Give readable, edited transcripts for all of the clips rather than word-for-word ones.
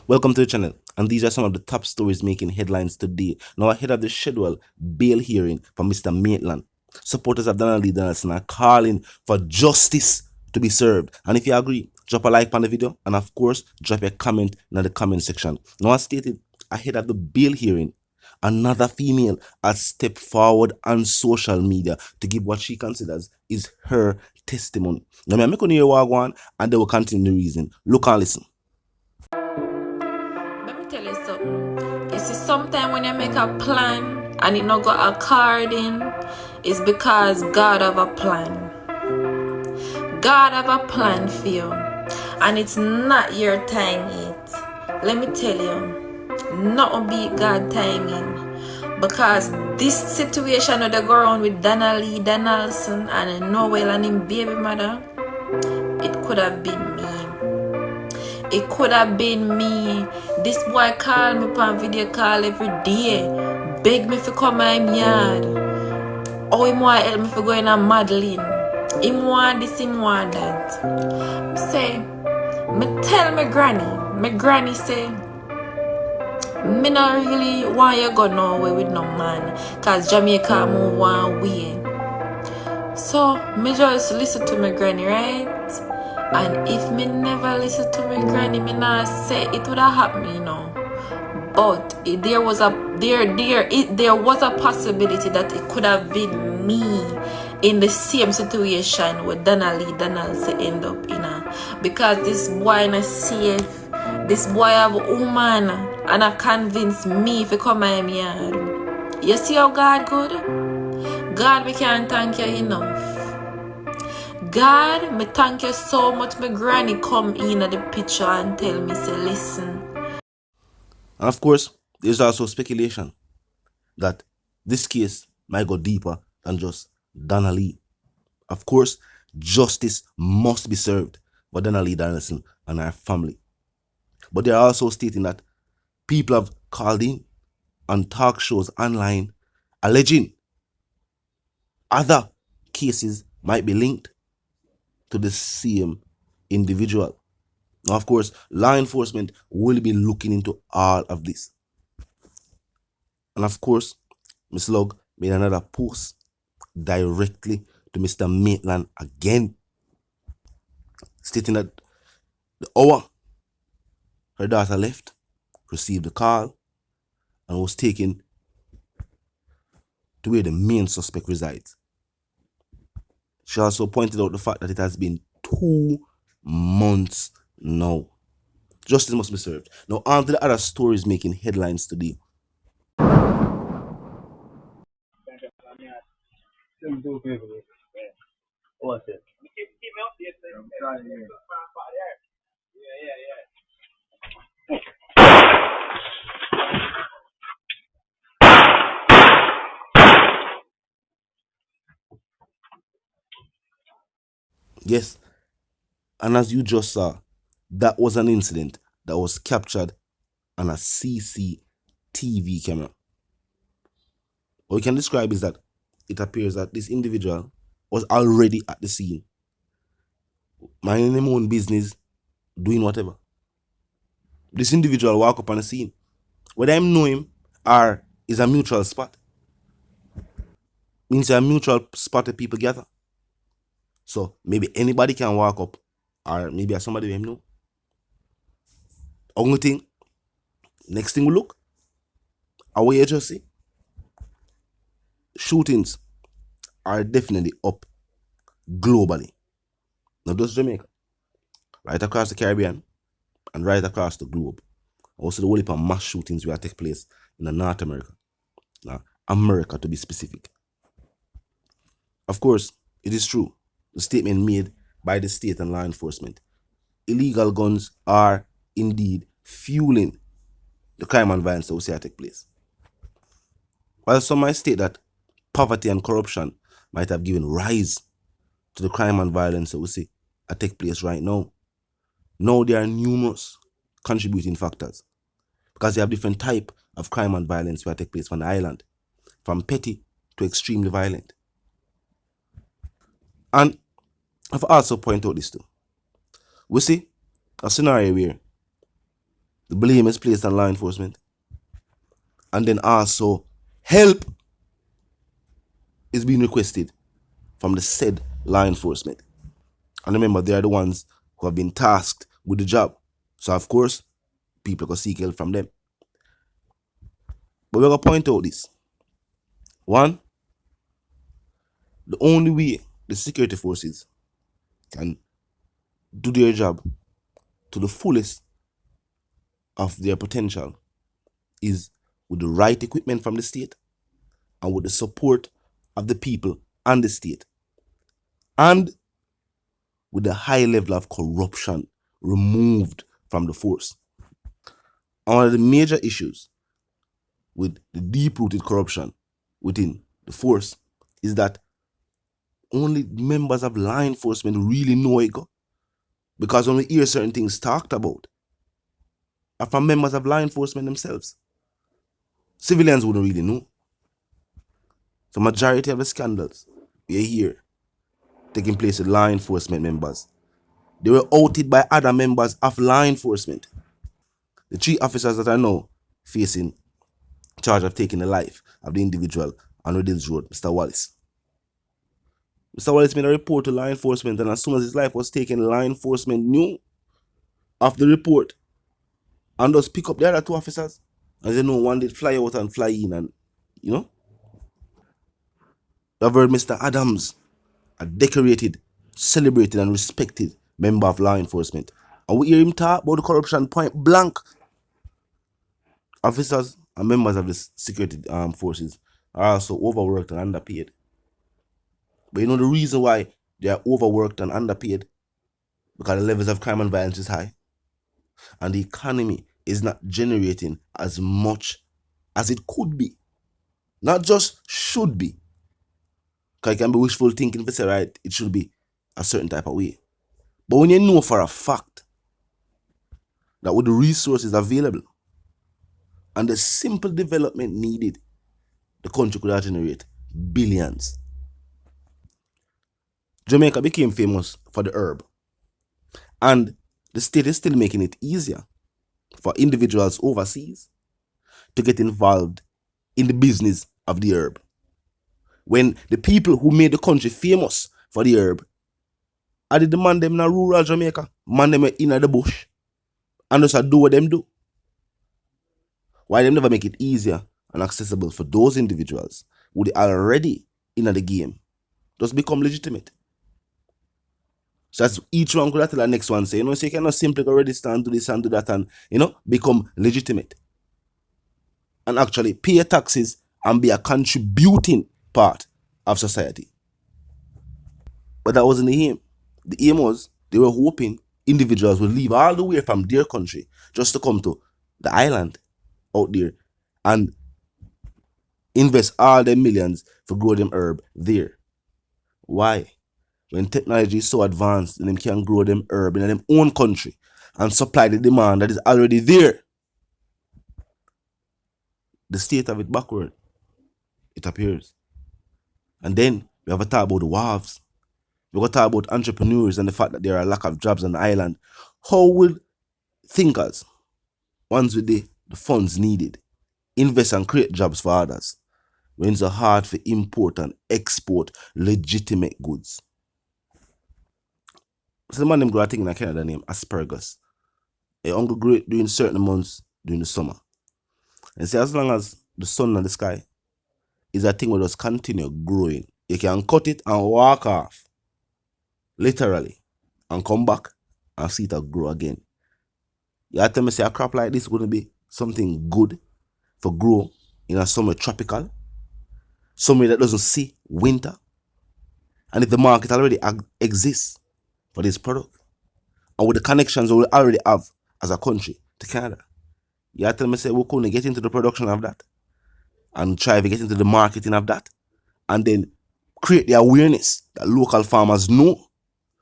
Welcome to the channel, and these are some of the top stories making headlines today. Now, ahead of the scheduled bail hearing for Mr. Maitland, supporters of Donna are calling for justice to be served. And if you agree, drop a like on the video, and of course, drop a comment in the comment section. Now, as stated, ahead of the bail hearing, another female has stepped forward on social media to give what she considers is her testimony. Now, I'm going to hear what I want, and they will continue the reason. Look and listen. Let me tell you something. You see, sometimes when you make a plan and it not got according, it's because God have a plan. God have a plan for you, and it's not your time yet. Let me tell you, not beat God timing, because this situation with the girl with Donna Donaldson and Noel and him baby mother, it could have been me. It could have been me. This boy call me on video call every day. Beg me to come in my yard. Oh, him want help me to go in a Madeline. Him want this, him want that. Say, me tell my granny. My granny say, me not really want you go nowhere with no man. Cause Jamaica move one way. So, me just listen to my granny, right? And if me never listen to my granny, me not say it would have happened, you know. But there was a possibility that it could have been me in the same situation with Donna Donaldson end up in because this boy not safe. This boy have a woman and I convince me if you come my yard. You see how God good? God, we can't thank you enough. God, me thank you so much. My granny come in at the picture and tell me, say, listen. And of course, there's also speculation that this case might go deeper than just Donna Lee. Of course, justice must be served for Donna Lee Donaldson and her family. But they are also stating that people have called in on talk shows online alleging other cases might be linked to the same individual. Now, of course, law enforcement will be looking into all of this. And of course, Ms. Log made another post directly to Mr. Maitland again, stating that the hour her daughter left, received a call, and was taken to where the main suspect resides. She also pointed out the fact that it has been 2 months now. Justice must be served. Now, on to the other stories making headlines today. Yes, and as you just saw, that was an incident that was captured on a CCTV camera. What we can describe is that it appears that this individual was already at the scene, minding his own business, doing whatever. This individual walk up on the scene. Whether I know him or is a mutual spot, means a mutual spot that people gather. So maybe anybody can walk up, or maybe somebody we know. Only thing, next thing we look, our agency, shootings are definitely up globally. Not just Jamaica, right across the Caribbean and right across the globe. Also the whole heap of mass shootings will take place in North America. Now, America to be specific. Of course, it is true, the statement made by the state and law enforcement. Illegal guns are indeed fueling the crime and violence that we see take place. While some might state that poverty and corruption might have given rise to the crime and violence that we see take place right now, there are numerous contributing factors, because you have different type of crime and violence that take place on the island, from petty to extremely violent. And I've also pointed out this too. We see a scenario where The blame is placed on law enforcement. And then also, help is being requested from the said law enforcement. And remember, they are the ones who have been tasked with the job. So, of course, people can seek help from them. But we're going to point out this. One, the only way the security forces can do their job to the fullest of their potential is with the right equipment from the state and with the support of the people and the state, and with a high level of corruption removed from the force. And one of the major issues with the deep-rooted corruption within the force is that only members of law enforcement really know it, because when we hear certain things talked about are from members of law enforcement themselves. Civilians wouldn't really know. The majority of the scandals we hear taking place with law enforcement members, they were outed by other members of law enforcement. The 3 officers that are now facing charge of taking the life of the individual on Riddles Road, Mr. P0lice. Mr. P0lice made a report to law enforcement, and as soon as his life was taken, law enforcement knew of the report and just pick up the other 2 officers. As you know, one did fly out and fly in, and I've heard Mr. Adams, a decorated, celebrated, and respected member of law enforcement. And we hear him talk about the corruption point blank. Officers and members of the security forces are also overworked and underpaid. But you know the reason why they are overworked and underpaid? Because the levels of crime and violence is high. And the economy is not generating as much as it could be. Not just should be. Because it can be wishful thinking if you say, right, it should be a certain type of way. But when you know for a fact that with the resources available and the simple development needed, the country could have generate billions. Jamaica became famous for the herb. And the state is still making it easier for individuals overseas to get involved in the business of the herb. When the people who made the country famous for the herb are the man them in rural Jamaica, man them in the bush, and just do what them do. Why them never make it easier and accessible for those individuals who they are already in the game just become legitimate? So that's each one could have tell the next one say, so you cannot simply go register and do this and do that and, become legitimate. And actually pay taxes and be a contributing part of society. But that wasn't the aim. The aim was they were hoping individuals would leave all the way from their country just to come to the island out there and invest all their millions for grow them herb there. Why? When technology is so advanced and them can grow them herb in their own country and supply the demand that is already there, the state of it backward, it appears. And then we have a talk about the wharves. We have a talk about entrepreneurs and the fact that there are a lack of jobs on the island. How will thinkers, ones with the funds needed, invest and create jobs for others when it's hard for import and export legitimate goods? So the man them grow a thing in Canada named asparagus. It only grow during certain months during the summer. And say as long as the sun and the sky is a thing will just continue growing, you can cut it and walk off, literally, and come back and see it grow again. You tell me say a crop like this wouldn't be something good for grow in a somewhere tropical, somewhere that doesn't see winter, and if the market already exists for this product, and with the connections we already have as a country to Canada, you tell me say we couldn't get into the production of that and try to get into the marketing of that and then create the awareness that local farmers know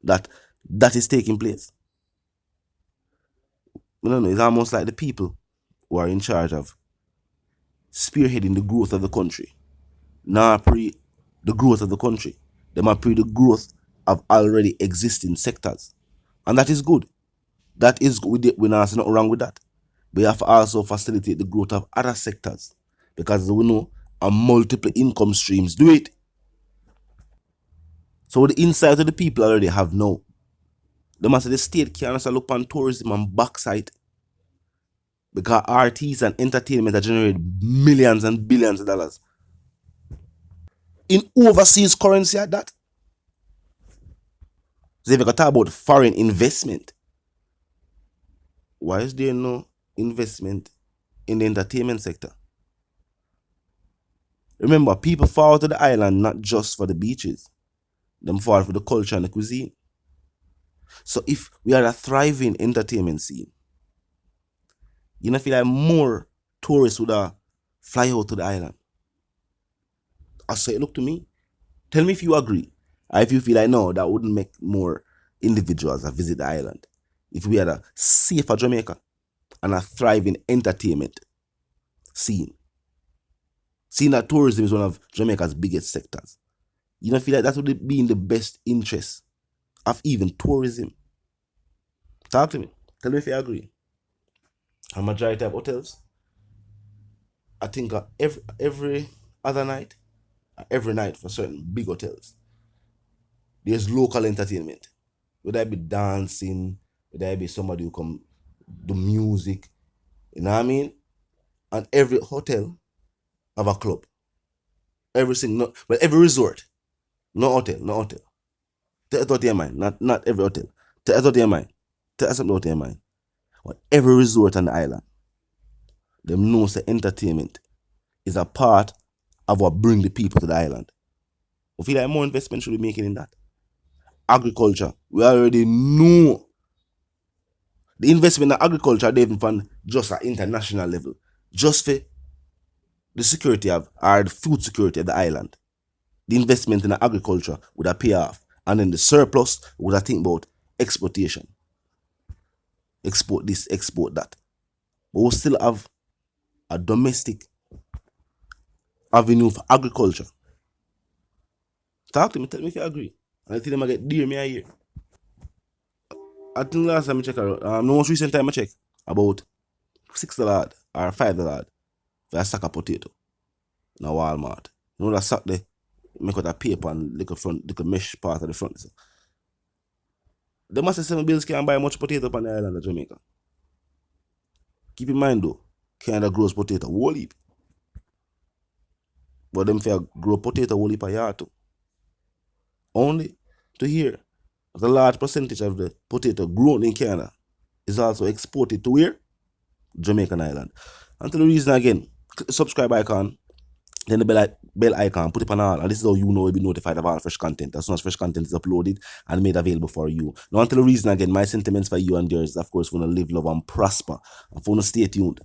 that that is taking place. It's almost like the people who are in charge of spearheading the growth of the country now pre the growth of the country. They might pre the growth of already existing sectors. And that is good. That is good. We're not nothing wrong with that. We have to also facilitate the growth of other sectors because we know a multiple income streams do it. So the insight of the people already have now. The master the state can't also look on tourism and backside because artists and entertainment are generating millions and billions of dollars in overseas currency at that. So if you talk about foreign investment, why is there no investment in the entertainment sector? Remember, people fall to the island not just for the beaches. Them fall for the culture and the cuisine. So if we are a thriving entertainment scene, you know, feel like more tourists would fly out to the island. I say, look to me. Tell me if you agree. Or if you feel like, no, that wouldn't make more individuals visit the island. If we had a safer Jamaica and a thriving entertainment scene. Seeing that tourism is one of Jamaica's biggest sectors. You don't feel like that would be in the best interest of even tourism? Talk to me. Tell me if you agree. A majority of hotels, I think every other night, every night for certain big hotels, there's local entertainment. Whether it be dancing, whether it be somebody who come do music, you know what I mean? And every hotel have a club. Every resort, no hotel. Take it out of your mind, not every hotel. Take it out of your mind. Take something out of your mind. But every resort on the island, them know say entertainment is a part of what bring the people to the island. I feel like more investment should be making in that. Agriculture, we already know the investment in agriculture, they even from just at international level, just for the security of or the food security of the island. The investment in agriculture would have pay off, and then the surplus would have think about exportation. Export this, export that. But we still have a domestic avenue for agriculture. Talk to me, tell me if you agree. And I tell them I get dear me a year. I think last time I check out, the most recent time I check, about $6 or $5 for a sack of potato in a Walmart. You know that sack there, make out a paper and little mesh part of the front. So. The master 7 bills can't buy much potato on the island of Jamaica. Keep in mind though, Canada grows potato whole heap. But them fair grow potato whole heap a year too. Only to hear that a large percentage of the potato grown in Canada is also exported to where? Jamaican island. And to the reason again, click the subscribe icon, then the bell icon, put it on all, and this is how you know you'll be notified of all fresh content as soon as fresh content is uploaded and made available for you. Now until the reason again, my sentiments for you and yours, of course, want to live, love, and prosper. And for to stay tuned.